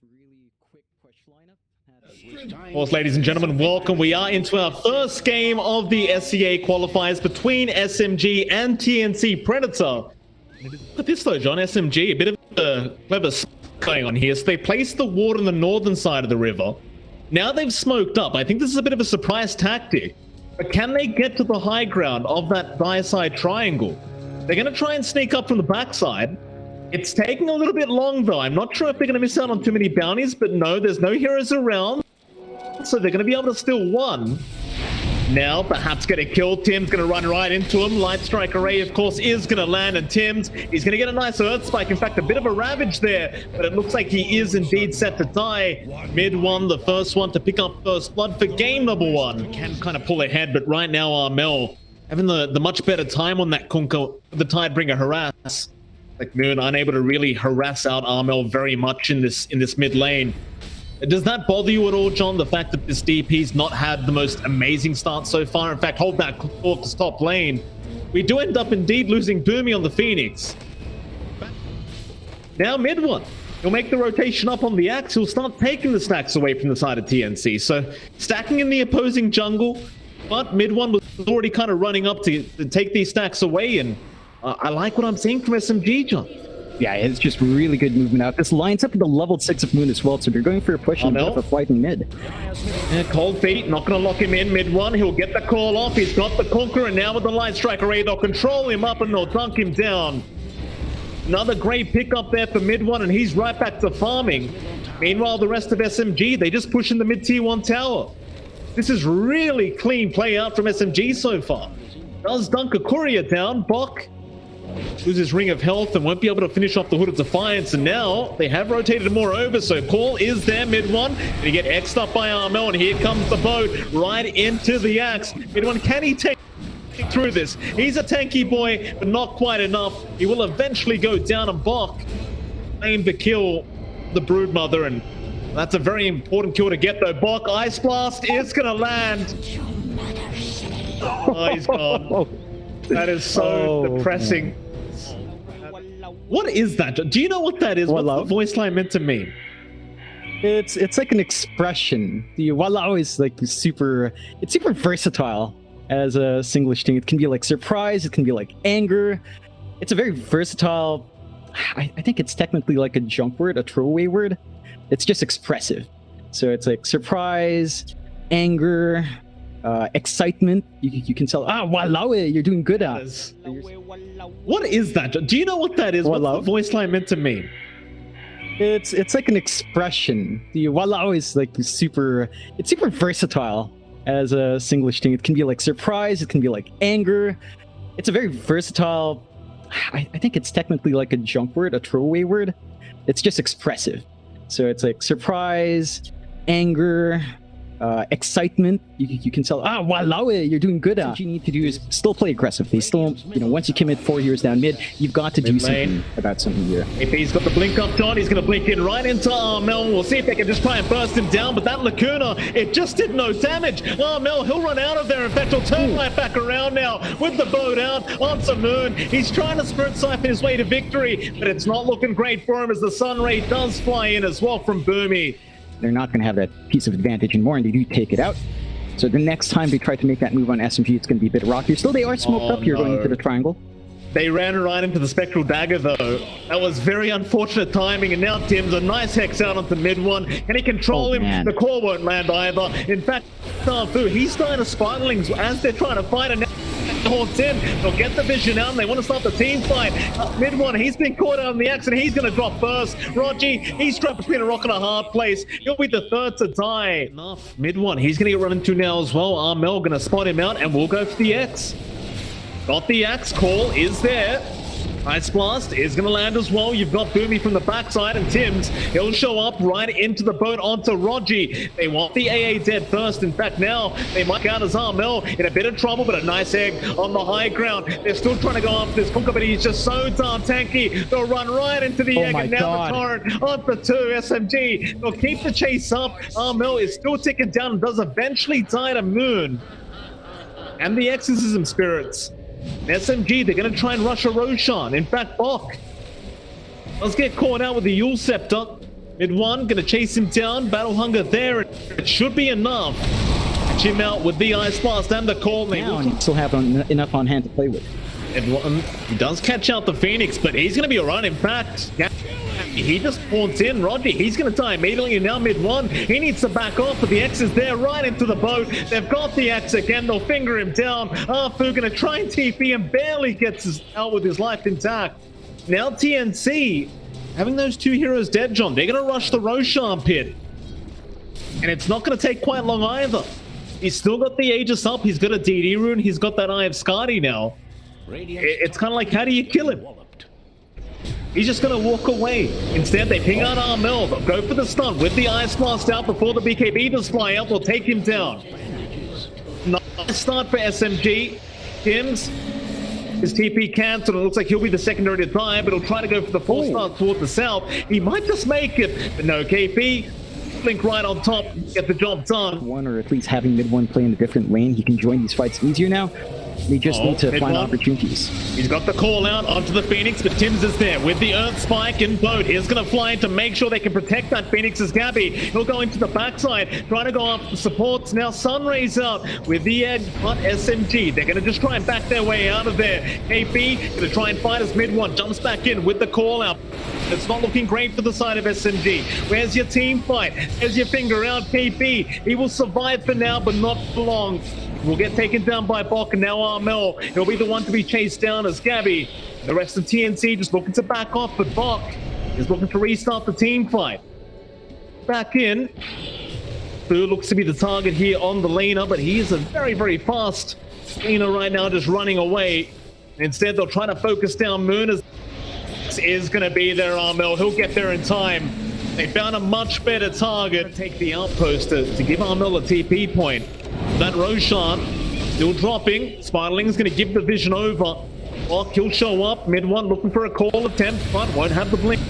really quick push lineup. Well, ladies and gentlemen, welcome. We are into our first game of the SEA qualifiers between SMG and TNC Predator. Look at this though, John. SMG, a bit of a clever going on here. So they placed the ward on the northern side of the river. Now they've smoked up. I think this is a bit of a surprise tactic. But can they get to the high ground of that die-side triangle? They're going to try and sneak up from the backside. It's taking a little bit long, though. I'm not sure if they're going to miss out on too many bounties, but no, there's no heroes around. So they're going to be able to steal one. Now, perhaps get a kill. Tim's going to run right into him. Light Strike Array, of course, is going to land, and Tim's, he's going to get a nice Earth Spike. In fact, a bit of a Ravage there, but it looks like he is indeed set to die. Mid one, the first one to pick up first blood for game number one. Can kind of pull ahead, but right now, Armel having the much better time on that Kunka, the Tidebringer harass. Like Moon unable to really harass out Armel very much in this mid lane. Does that bother you at all, John, the fact that this DP's not had the most amazing start so far? In fact, hold that thought to top lane. We do end up indeed losing Boomy on the Phoenix. Now mid one. He'll make the rotation up on the Axe. He'll start taking the stacks away from the side of TNC. So stacking in the opposing jungle, but mid one was already kind of running up to take these stacks away. And I like what I'm seeing from SMG, John. Yeah, it's just really good movement out. This lines up with the level 6 of Moon as well, so if you're going for a push and a fight in mid. Yeah, Cold Feet, not going to lock him in mid one. He'll get the call off. He's got the Conqueror, and now with the Light Strike Array, they'll control him up and they'll dunk him down. Another great pick up there for mid one, and he's right back to farming. Meanwhile, the rest of SMG, they just push in the mid tier 1 tower. This is really clean play out from SMG so far. Does dunk a courier down. Bok loses Ring of Health and won't be able to finish off the Hood of Defiance, and now they have rotated more over, so Call is there mid one, and he get X'd up by Armel, and here comes the boat right into the Axe. Mid one, can he take through this? He's a tanky boy, but not quite enough. He will eventually go down, and Bok aim to kill the Broodmother, and that's a very important kill to get though. Bok, Ice Blast is gonna land. Oh, he's gone. That is so depressing. What is that? Do you know what that is? What's the voice line meant to mean? It's like an expression. The Walao is like it's super versatile as a Singlish thing. It can be like surprise, it can be like anger. It's a very versatile, I think it's technically like a junk word, a throwaway word. It's just expressive. So it's like surprise, anger, excitement. You can tell, Lau Eh, you're doing good at. What is that? Do you know what that is? What's the voice line meant to mean? It's like an expression. The Walao is like super versatile as a Singlish thing. It can be like surprise, it can be like anger. It's a very versatile, I think it's technically like a junk word, a throwaway word. It's just expressive. So it's like surprise, anger, excitement. You can tell, Lau Eh, you're doing good at. What you need to do is still play aggressively. Still, once you commit 4 years down mid, you've got to do something about something here. AP's got the blink up, John. He's going to blink in right into Armel. We'll see if they can just try and burst him down, but that Lacuna, it just did no damage. Armel, he'll run out of there. In fact, he'll turn right back around now with the boat out onto Moon. He's trying to Spirit Siphon his way to victory, but it's not looking great for him as the Sun Ray does fly in as well from Boomy. They're not going to have that piece of advantage anymore, and they do take it out. So the next time they try to make that move on SMG, it's going to be a bit rockier. Still, they are smoked up here going into the triangle. They ran right into the Spectral Dagger, though. That was very unfortunate timing, and now Tim's a nice Hex out onto mid one. Can he control him? Man. The core won't land either. In fact, he's starting to Spiderlings as they're trying to fight, and now haunts in. They'll get the vision out, and they want to start the team fight. Mid one, he's been caught out on the Axe, and he's going to drop first. Rogi, he's trapped between a rock and a hard place. He'll be the third to die. Enough. Mid one, he's going to get run into now as well. Armel going to spot him out, and we'll go for the X. Got the Axe, call is there. Ice Blast is going to land as well. You've got Boomy from the backside, and Tim's, he'll show up right into the boat onto Rogi. They want the AA dead first. In fact, now they might count as Armel in a bit of trouble, but a nice egg on the high ground. They're still trying to go after this Kunka, but he's just so darn tanky. They'll run right into the egg, and now the torrent onto 2 SMG. They'll keep the chase up. Armel is still ticking down and does eventually die to Moon and the Exorcism Spirits. SMG, they're going to try and rush a Roshan. In fact, Bok does get caught out with the Yule Scepter. Mid one, gonna chase him down. Battle Hunger there. It should be enough. Catch him out with the Ice Blast and the Call. Now, and you still have enough on hand to play with. He does catch out the Phoenix, but he's going to be alright. In fact, he just spawns in. Rodney, he's going to die immediately. Now mid one, he needs to back off, but the X is there right into the boat. They've got the X again. They'll finger him down. Arfu going to try and TP and barely gets out with his life intact. Now TNC, having those two heroes dead, John, they're going to rush the Roshan pit. And it's not going to take quite long either. He's still got the Aegis up. He's got a DD rune. He's got that Eye of Skadi now. It's kind of like, how do you kill him? He's just going to walk away. Instead, they ping out Armel. They'll go for the stun with the Ice Blast out before the BKB does fly out. They'll take him down. Nice start for SMG. Tim's his TP cancelled. It looks like he'll be the secondary to die, but he'll try to go for the full start toward the south. He might just make it, but no, KP. Blink right on top, get the job done. One, or at least having mid one play in a different lane, he can join these fights easier now. We just need to find opportunities. He's got the call out onto the Phoenix, but Tim's is there with the Earth Spike and boat. He's going to fly in to make sure they can protect that Phoenix's Gabby. He'll go into the backside, trying to go up the supports. Now Sunray's out with the edge, but SMG. They're going to just try and back their way out of there. KP going to try and fight as mid one. Jumps back in with the call out. It's not looking great for the side of SMG. Where's your team fight? There's your finger out, KP. He will survive for now, but not for long. Will get taken down by Bok, and now Armel. He'll be the one to be chased down as Gabby. The rest of TNC just looking to back off, but Bok is looking to restart the team fight. Back in. Fu looks to be the target here on the laner, but he is a very, very fast laner right now, just running away. Instead, they'll try to focus down Moon as is going to be there, Armel. He'll get there in time. They found a much better target. Take the outpost to give Armel a TP point. That Roshan still dropping. Spiderling's going to give the vision over. Bok, he'll show up. Mid one looking for a call attempt, but won't have the blink.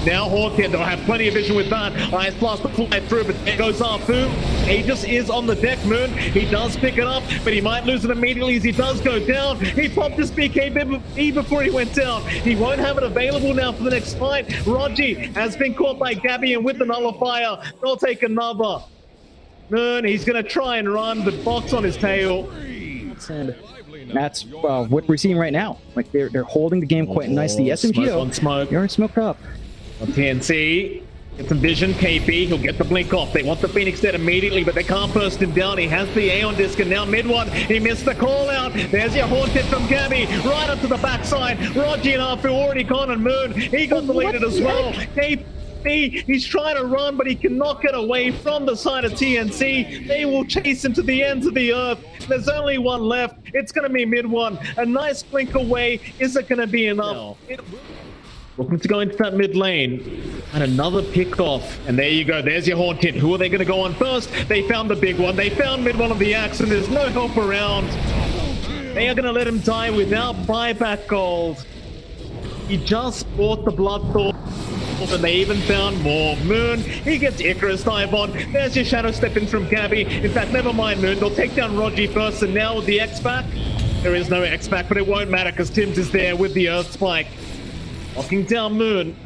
Now Hawkhead, they'll have plenty of vision with that. Ice Blast to fly through, but there goes Arfu. Aegis is on the deck, Moon. He does pick it up, but he might lose it immediately as he does go down. He popped his BKB before he went down. He won't have it available now for the next fight. Rogi has been caught by Gabby, and with the nullifier, they'll take another. Moon, he's going to try and run, but Bok's on his tail. And that's what we're seeing right now. Like they're holding the game quite nicely. SMG though, smoke. You're smoked up. On TNC, get some vision. KP, he'll get the blink off. They want the Phoenix dead immediately, but they can't burst him down. He has the Aeon disc, and now mid one, he missed the call out. There's your haunted from Gabby, right up to the backside. Rogi and Arfu already gone, and Moon, he got deleted as well. KP, he's trying to run, but he cannot get away from the side of TNC. They will chase him to the ends of the earth. There's only one left. It's going to be mid one. A nice blink away. Is it going to be enough? Looking to go into that mid lane. And another pick off. And there you go. There's your Haunted. Who are they going to go on first? They found the big one. They found mid one of the axe, and there's no help around. They are going to let him die without buyback gold. He just bought the Bloodthorn, and they even found more. Moon, he gets Icarus dive on. There's your shadow step in from Gabby. In fact, never mind Moon. They'll take down Rogi first, and now with the X back, there is no X back, but it won't matter because Tim's is there with the Earth Spike. Locking down Moon.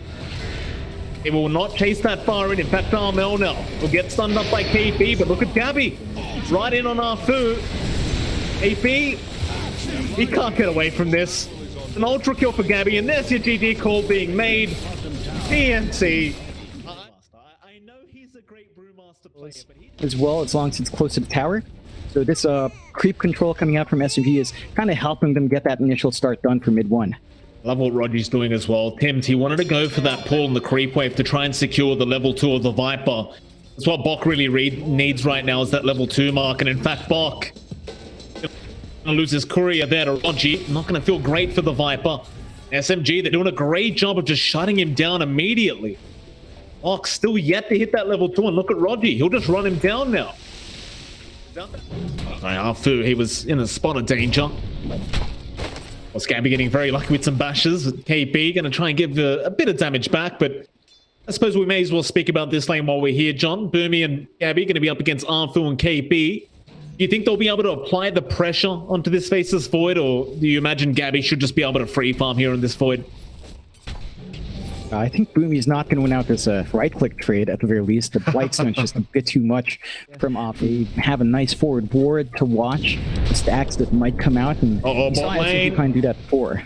He will not chase that far in. In fact, Armel now will get stunned up by KP, but look at Gabby. Right in on Arfu. KP, he can't get away from this. An ultra kill for Gabby, and there's your GG call being made. TNC. I know he's a great brewmaster player, but as well, as long as it's close to the tower. So this creep control coming out from SMG is kind of helping them get that initial start done for mid one. Love what Rogi's doing as well. Tim's, he wanted to go for that pull in the creep wave to try and secure the level 2 of the Viper. That's what Bok really needs right now, is that level 2 mark. And in fact, Bok lose his courier there to Rogi. Not going to feel great for the Viper. SMG, they're doing a great job of just shutting him down immediately. Bok still yet to hit that level 2, and look at Rogi. He'll just run him down now. Arfu, he was in a spot of danger. Well, Gabby getting very lucky with some bashes. KP going to try and give a bit of damage back, but I suppose we may as well speak about this lane while we're here, John. Boomy and Gabby going to be up against Arfu and KP. Do you think they'll be able to apply the pressure onto this Faceless Void, or do you imagine Gabby should just be able to free farm here in this Void? I think Boomy's not going to win out this right-click trade at the very least. The Blightstone's just a bit too much from off. They have a nice forward board to watch. The stacks that might come out, and bot lane. Kind of do that before.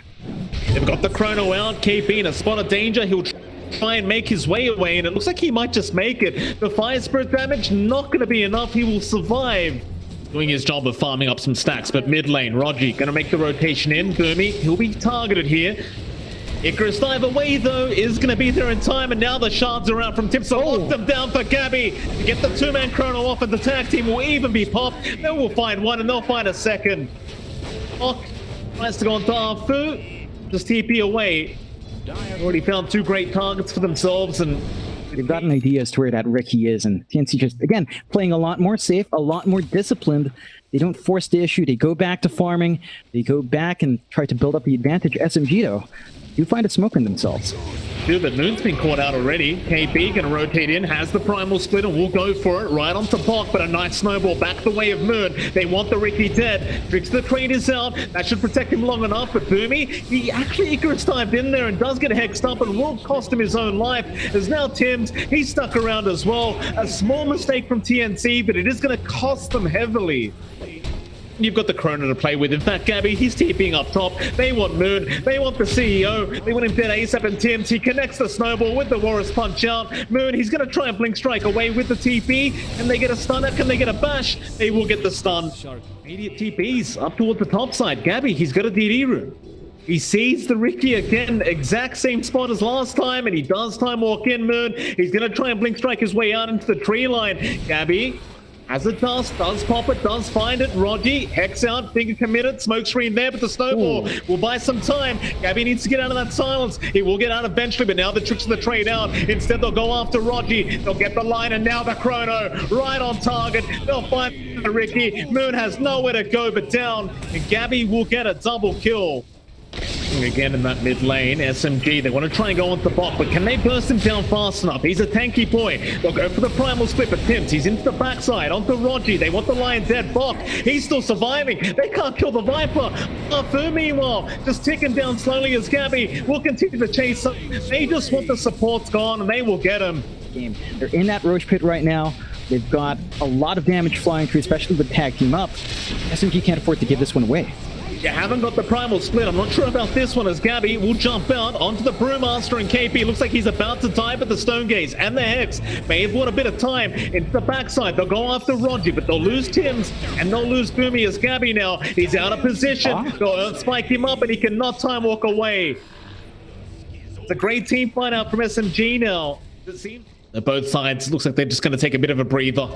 They've got the Chrono out. KP in a spot of danger. He'll try and make his way away, and it looks like he might just make it. The Fire Spirit damage not going to be enough. He will survive. Doing his job of farming up some stacks, but mid lane, Rogi going to make the rotation in. Boomy, he'll be targeted here. Icarus dive away though is going to be there in time, and now the shards are out from Tim, so lock them down for Gabby to get the two-man Chrono off, and the tag team will even be popped. They will find one and they'll find a second. Ock tries to go on to Arfu, just TP away. Already found two great targets for themselves, and they've got an idea as to where that Ricky is, and TNC just, again, playing a lot more safe, a lot more disciplined. They don't force the issue. They go back to farming. They go back and try to build up the advantage. SMG, though, do find a smoke in themselves. Dude, but Moon's been caught out already. KP gonna rotate in, has the primal split, and will go for it right onto Bok, but a nice snowball back the way of Moon. They want the Ricky dead. Tricks the trade is out. That should protect him long enough, but Boomy, he actually Icarus dived in there and does get hexed up and will cost him his own life. As now Tim's, he's stuck around as well. A small mistake from TNC, but it is gonna cost them heavily. You've got the Chrono to play with. In fact, Gabby, he's TPing up top. They want Moon. They want the CEO. They want him dead ASAP, and Tim's. He connects the snowball with the Warriors punch out. Moon, he's going to try and blink strike away with the TP. Can they get a stunner? Can they get a bash? They will get the stun. Immediate TPs up towards the top side. Gabby, he's got a DD room. He sees the Ricky again, exact same spot as last time, and he does time walk in, Moon. He's going to try and blink strike his way out into the tree line. Gabby, as it does pop it, does find it. Rogi, hex out, finger committed, smoke screen there, but the snowball will buy some time. Gabby needs to get out of that silence. He will get out eventually, but now the tricks of the trade out. Instead, they'll go after Rogi. They'll get the line, and now the Chrono right on target. They'll find the Ricky. Moon has nowhere to go but down, and Gabby will get a double kill. Again in that mid lane, SMG, they want to try and go onto the bot, but can they burst him down fast enough? He's a tanky boy. They'll go for the primal split, but Tim's, he's into the backside, onto Rogi. They want the lion dead. Bok, he's still surviving. They can't kill the Viper. Arfu, meanwhile, just ticking down slowly as Gabby will continue to chase up. They just want the supports gone, and they will get him. They're in that Roche pit right now. They've got a lot of damage flying through, especially with tag team up. SMG can't afford to give this one away. You haven't got the primal split. I'm not sure about this one, as Gabby will jump out onto the Brewmaster, and KP looks like he's about to die, but the Stone Gaze and the Hex may have bought a bit of time into the backside. They'll go after Rogi, but they'll lose Tim's, and they'll lose Boomy as Gabby now. He's out of position. They'll spike him up, and he cannot time walk away. It's a great team fight out from SMG now. Both sides, looks like they're just going to take a bit of a breather.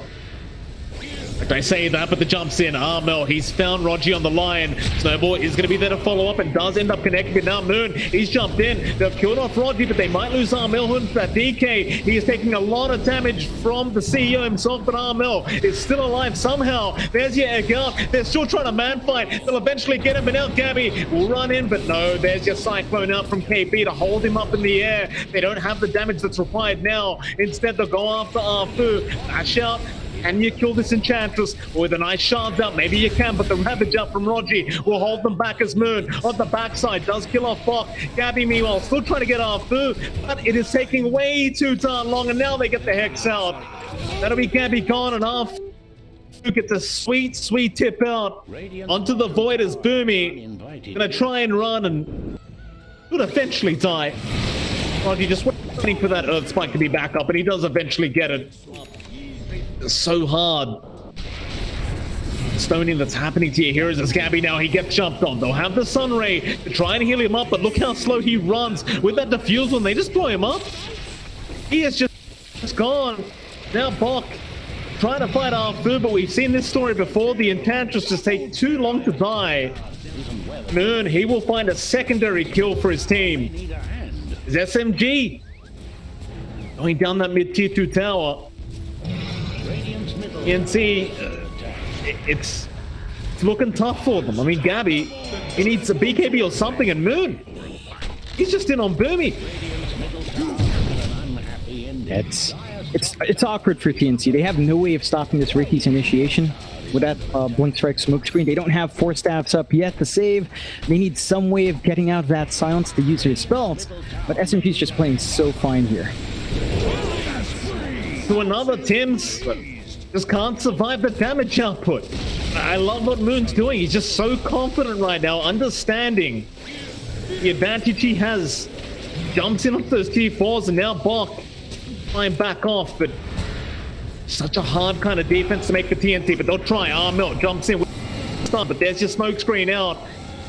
I say that, but the jumps in. Armel, he's found Rogi on the line. Snowball is going to be there to follow up and does end up connecting. But now Moon, he's jumped in. They've killed off Rogi, but they might lose Armel into that DK. He is taking a lot of damage from the CEO himself, but Armel is still alive somehow. There's your egg out. They're still trying to man fight. They'll eventually get him, but now Gabby will run in, but no, there's your Cyclone out from KP to hold him up in the air. They don't have the damage that's required now. Instead, they'll go after Arfu. Dash out. Can you kill this Enchantress with a nice shard out? Maybe you can, but the Ravage out from Rogi will hold them back as Moon on the backside does kill off Bok. Gabby, meanwhile, still trying to get Arfu, but it is taking way too darn long, and now they get the Hex out. That'll be Gabby gone, and Arfu gets a sweet, sweet tip out onto the Void as Boomy gonna try and run and would eventually die. Rogi just waiting for that Earth Spike to be back up, and he does eventually get it. So hard. Stoning that's happening to your heroes as Gabby now, he gets jumped on. They'll have the Sun Ray to try and heal him up, but look how slow he runs with that defuse when they just blow him up. He is just gone. Now Bok trying to fight Arfu, but we've seen this story before. The Enchantress just take too long to die. Moon, he will find a secondary kill for his team. Is SMG going down that mid tier 2 tower. TNC, it's looking tough for them. I mean, Gabby, he needs a BKB or something, and Moon, he's just in on Boomy. It's awkward for TNC. They have no way of stopping this Ricky's initiation. with that blink strike smoke screen. They don't have 4 staffs up yet to save. They need some way of getting out of that silence to use their spells, but SMG's just playing so fine here. To another Tim's, just can't survive the damage output. I love what Moon's doing. He's just so confident right now, understanding the advantage he has. Jumps in with those T4s, and now Bok trying back off, but such a hard kind of defense to make for TNC, but they'll try. Armel jumps in with stun, but there's your smoke screen out.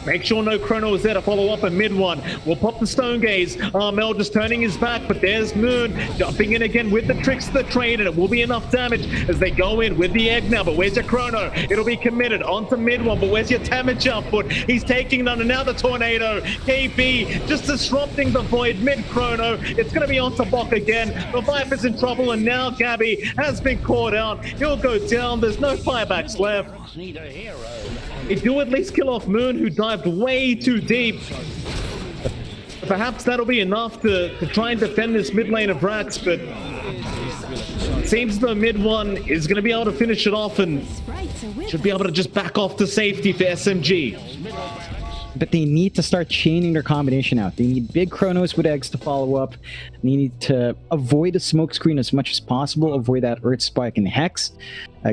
Make sure no Chrono is there to follow up in mid one. We'll pop the Stone Gaze. Armel just turning his back, but there's Moon jumping in again with the tricks of the trade, and it will be enough damage as they go in with the egg now. But where's your Chrono? It'll be committed onto mid one, but where's your damage output? He's taking none, and now the Tornado. KB just disrupting the Void mid Chrono. It's going to be onto Bok again. The Viper's in trouble, and now Gabby has been caught out. He'll go down. There's no firebacks left. They do at least kill off Moon, who dived way too deep. Perhaps that'll be enough to try and defend this mid lane of Rax, but it seems the mid one is going to be able to finish it off and should be able to just back off to safety for SMG. But they need to start chaining their combination out. They need big Chronos with eggs to follow up. They need to avoid a smoke screen as much as possible, avoid that Earth Spike and Hex.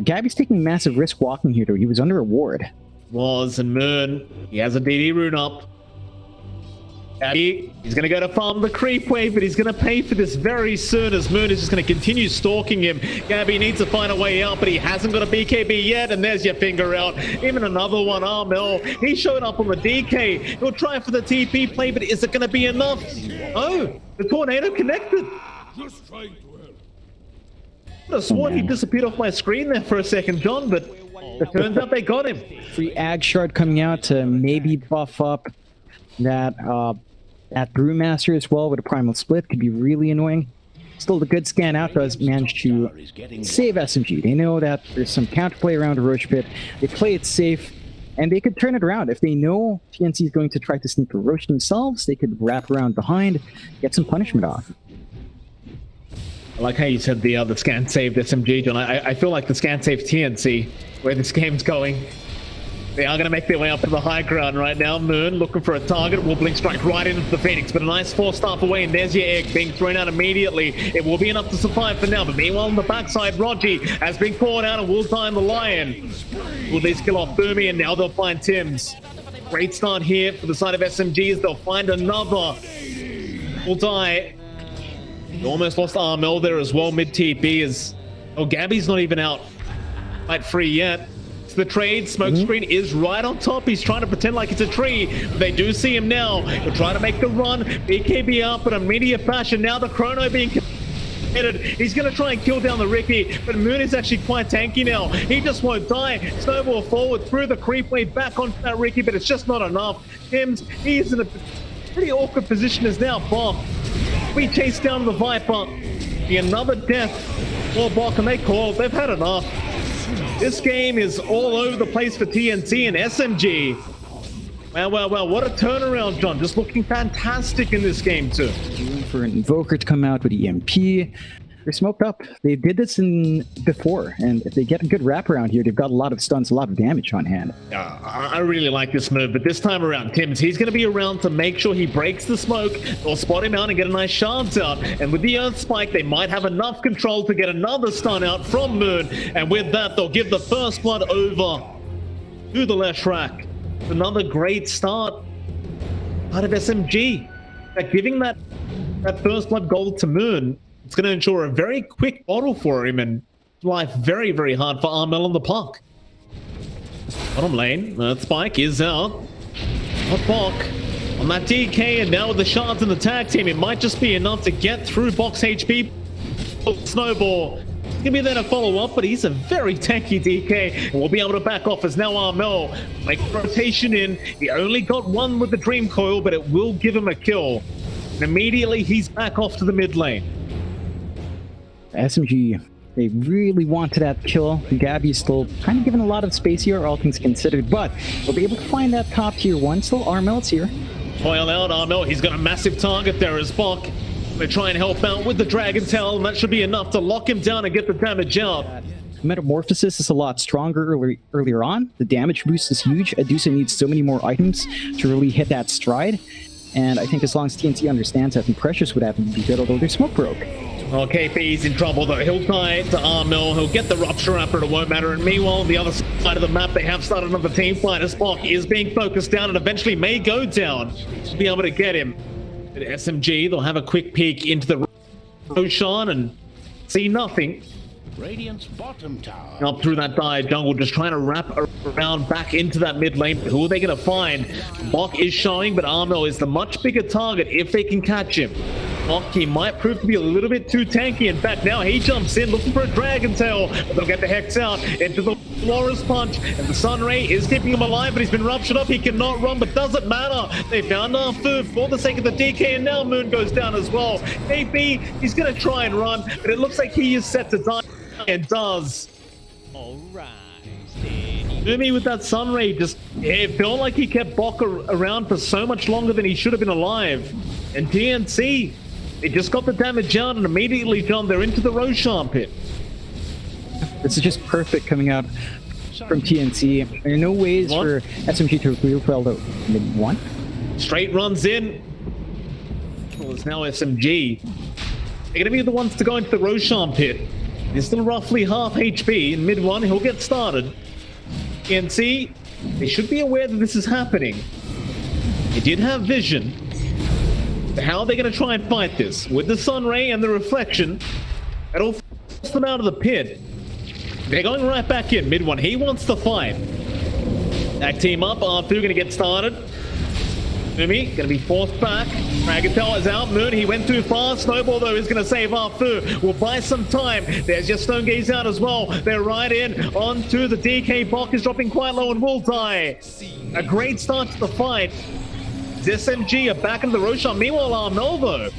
Gabby's taking massive risk walking here, though. He was under a ward. And Moon, he has a DD rune up. Gabby, he's going to go to farm the creep wave, but he's going to pay for this very soon as Moon is just going to continue stalking him. Gabby needs to find a way out, but he hasn't got a BKB yet, and there's your finger out. Even another one, Armel. He showed up on the DK. He'll try for the TP play, but is it going to be enough? Oh, the Tornado connected. Just trying to help. I would have sworn he disappeared off my screen there for a second, John, but it turns out they got him. Free Ag Shard coming out to maybe buff up that Brewmaster as well with a Primal Split. Could be really annoying. Still, the good scan out does manage to save SMG. They know that there's some counterplay around a Roach Pit. They play it safe, and they could turn it around. If they know TNC is going to try to sneak a Roach themselves, they could wrap around behind, get some punishment off. I like how you said the scan saved SMG, John. I feel like the scan saved TNC, where this game's going. They are going to make their way up to the high ground right now. Moon looking for a target. Will blink strike right into the Phoenix, but a nice 4-staff away, and there's your egg being thrown out immediately. It will be enough to survive for now, but meanwhile on the backside, Rogi has been caught out and will die in the Lion. Will these kill off Boomy, and now they'll find Tims. Great start here for the side of SMG as they'll find another. Will die. Almost lost Armel there as well, mid-TP is... Oh, Gabby's not even out quite free yet. The trade smoke screen is right on top. He's trying to pretend like it's a tree. They do see him now. He'll try to make the run. BKB up in immediate fashion. Now the Chrono being committed. He's going to try and kill down the Ricky, but Moon is actually quite tanky now. He just won't die. Snowball forward through the creep wave back onto that Ricky, but it's just not enough. Tims, he's in a pretty awkward position as now Bok. We chase down the Viper. Be another death for Bok, and they call. They've had enough. This game is all over the place for TNC and SMG. Well, what a turnaround, John. Just looking fantastic in this game, too. For an Invoker to come out with EMP. They're smoked up. They did this before, and if they get a good wraparound here, they've got a lot of stuns, a lot of damage on hand. I really like this move, but this time around, Tims, he's going to be around to make sure he breaks the smoke. They'll spot him out and get a nice shards out, and with the Earth Spike, they might have enough control to get another stun out from Moon, and with that, they'll give the first blood over to the Leshrac. Another great start out of SMG. Giving that first blood gold to Moon, it's going to ensure a very quick bottle for him and life very, very hard for Armel on the puck. Bottom lane, Earth Spike is out. Hot Bok on that DK, and now with the shards in the tag team, it might just be enough to get through Bok's HP. Snowball. It's going to be there to follow up, but he's a very tanky DK, and we'll be able to back off as now Armel make rotation in. He only got one with the Dream Coil, but it will give him a kill. And immediately he's back off to the mid lane. SMG, they really wanted that kill. Gabby's still kind of given a lot of space here, all things considered, but they'll be able to find that top tier one. Still, Armel's here. Coil out, Armel. He's got a massive target there as Bok. They try and help out with the Dragon Tail, and that should be enough to lock him down and get the damage out. Metamorphosis is a lot stronger earlier on. The damage boost is huge. Adusa needs so many more items to really hit that stride. And I think as long as TNC understands that, then Precious would have to be good, although their smoke broke. Well, KP's in trouble though. He'll die to Armel. He'll get the Rupture Raptor. It won't matter. And meanwhile, on the other side of the map, they have started another team fight. Spock is being focused down and eventually may go down to be able to get him. At SMG, they'll have a quick peek into the Roshan and see nothing. Radiant's bottom tower. Up through that dire jungle, just trying to wrap around back into that mid lane. Who are they going to find? Bok is showing, but Armel is the much bigger target if they can catch him. Bok, he might prove to be a little bit too tanky. In fact, now he jumps in looking for a Dragon Tail, but they'll get the Hex out into the Walrus Punch, and the Sun Ray is keeping him alive, but he's been ruptured up. He cannot run, but doesn't matter. They found our food for the sake of the DK, and now Moon goes down as well. KB, he's going to try and run, but it looks like he is set to die. And does. Alright. NewB with that Sun Ray, just it felt like he kept Bok around for so much longer than he should have been alive. And TNC, it just got the damage out and immediately jumped. They're into the Roshan pit. This is just perfect coming out from TNC. There are no ways for SMG to real well to mid one. Straight runs in. Well, it's now SMG. They're going to be the ones to go into the Roshan pit. He's still roughly half HP in mid one. He'll get started. TNC, they should be aware that this is happening. They did have vision. How are they going to try and fight this? With the Sun Ray and the reflection, it'll force them out of the pit. They're going right back in mid one. He wants to fight. That team up. R2 going to get started. NewB going to be forced back. Dragon Tail is out. Moon, he went too far. Snowball, though, is going to save R2. Will buy some time. There's just Stone Gaze out as well. They're right in onto the DK. Bok is dropping quite low and will die. A great start to the fight. SMG are back into the Roshan. Meanwhile, Armel, though,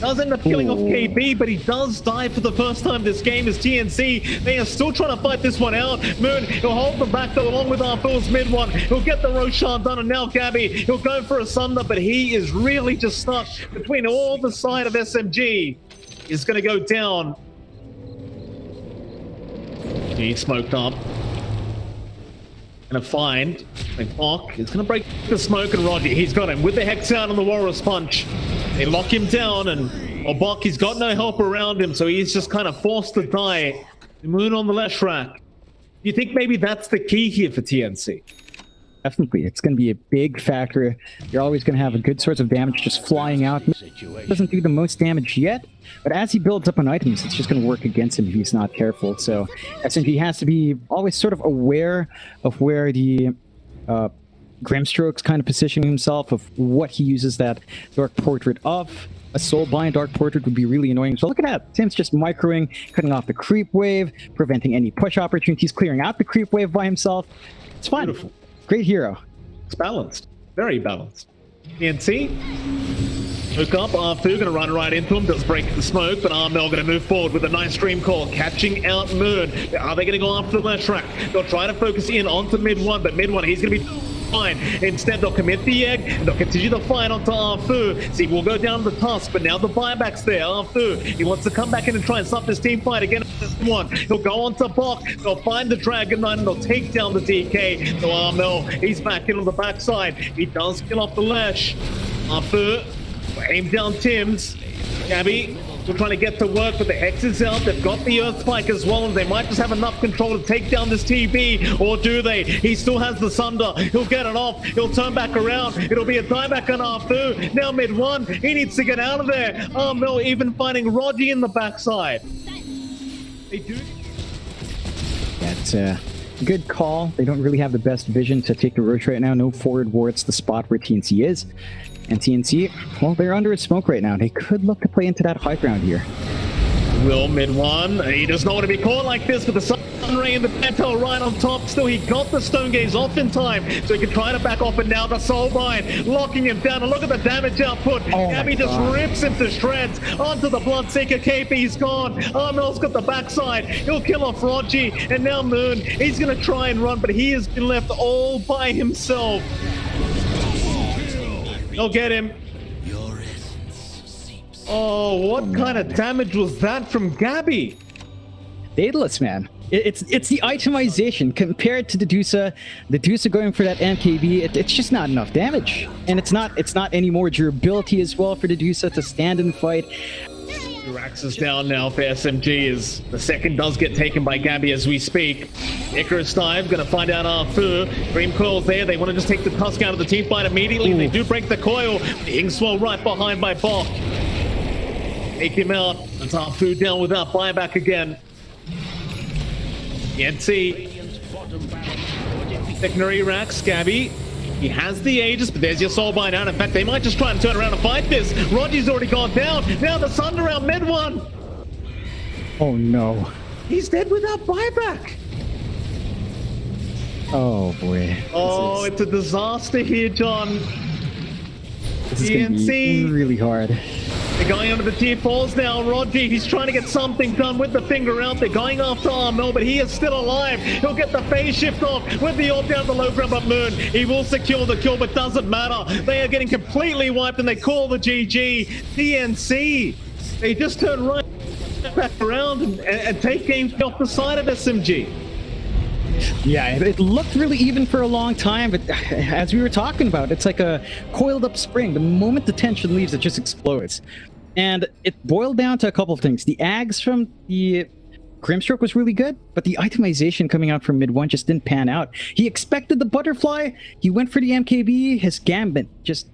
does end up killing off KB, but he does die for the first time this game as TNC. They are still trying to fight this one out. Moon, he'll hold them back though along with Arthur's mid one. He'll get the Roshan done, and now Gabby, he'll go for a Sunder, but he is really just stuck between all the side of SMG. He's going to go down. He smoked up. Gonna find Bok. He's gonna break the smoke, and Roger, he's got him with the Hex out on the Walrus Punch. They lock him down, and Bok, he's got no help around him, so he's just kind of forced to die. Moon on the left rack. Do you think maybe that's the key here for TNC? Definitely, it's going to be a big factor. You're always going to have a good source of damage just flying out. Doesn't do the most damage yet, but as he builds up on items, it's just going to work against him if he's not careful. So SMG has to be always sort of aware of where the Grimstroke's kind of positioning himself, of what he uses that Dark Portrait of. A Soulbind Dark Portrait would be really annoying. So look at that. Tim's just microing, cutting off the creep wave, preventing any push opportunities, clearing out the creep wave by himself. It's fine. Beautiful. Great hero. It's balanced. Very balanced. TNC. Hook up. R2 going to run right into him. Does break the smoke, but Armel going to move forward with a nice stream call. Catching out Moon. Are they going to go after the left track? They'll try to focus in onto mid one, but mid one, he's going to be fine. Instead, they'll commit the egg, and they'll continue the fight onto R2. See, we'll go down the tusk, but now the buyback's there. R2, he wants to come back in and try and stop this team fight again. One, he'll go onto Bok. They'll find the Dragon Knight, and they'll take down the DK. So Armel, he's back in on the backside. He does kill off the Lash. R2, aim down Tim's. Gabby, still trying to get to work, but the Hex is out. They've got the Earth Spike as well, and they might just have enough control to take down this TB, or do they? He still has the Sunder. He'll get it off. He'll turn back around. It'll be a dieback on R2. Now mid one. He needs to get out of there. Armel even finding Roddy in the backside. They do. That's a good call. They don't really have the best vision to take the Roche right now. No forward wards, the spot where TNC is. And TNC, well, they're under a smoke right now. They could look to play into that high ground here. Will mid one. He does not want to be caught like this, but the Sun Ray and the Pantel right on top. Still, he got the Stone Gaze off in time, so he can try to back off, and now the Soulbind locking him down. And look at the damage output. Gabby just rips him to shreds onto the Bloodseeker. KP's gone. Armel's got the backside. He'll kill off Rogi, and now Moon. He's going to try and run, but he has been left all by himself. They'll get him. Oh, what kind of damage was that from Gabby? Daedalus, man. It's the itemization compared to the Dusa. The Dusa going for that MKB, it's just not enough damage, and it's not any more durability as well for the Dusa to stand and fight. Rax is down now for SMG as the second does get taken by Gabby as we speak. Icarus dive, gonna find out our Fu. Dream Coil's there, they want to just take the Tusk out of the team fight immediately. They do break the coil. Ingswell right behind by Bok. Take him out. That's our Fu down with that buyback again. TNC. Secondary Rax, Gabby. He has the Aegis, but there's your soul bind out. In fact, they might just try and turn around and fight this. Roger's already gone down. Now the Thunder around mid one. Oh no. He's dead without buyback. Oh boy. Oh, it's a disaster here, John. This is gonna be really hard. They're going under the tier 4s now. Rodgy, he's trying to get something done with the finger out. They're going after Armel, but he is still alive. He'll get the phase shift off with the orb down the low ground, but Moon, he will secure the kill, but doesn't matter. They are getting completely wiped, and they call the GG. TNC, they just turn right back around and take games off the side of SMG. Yeah, it looked really even for a long time, but as we were talking about, it's like a coiled up spring. The moment the tension leaves, it just explodes. And it boiled down to a couple of things. The Ags from the Grimstroke was really good, but the itemization coming out from mid one just didn't pan out. He expected the butterfly, he went for the MKB, his Gambit just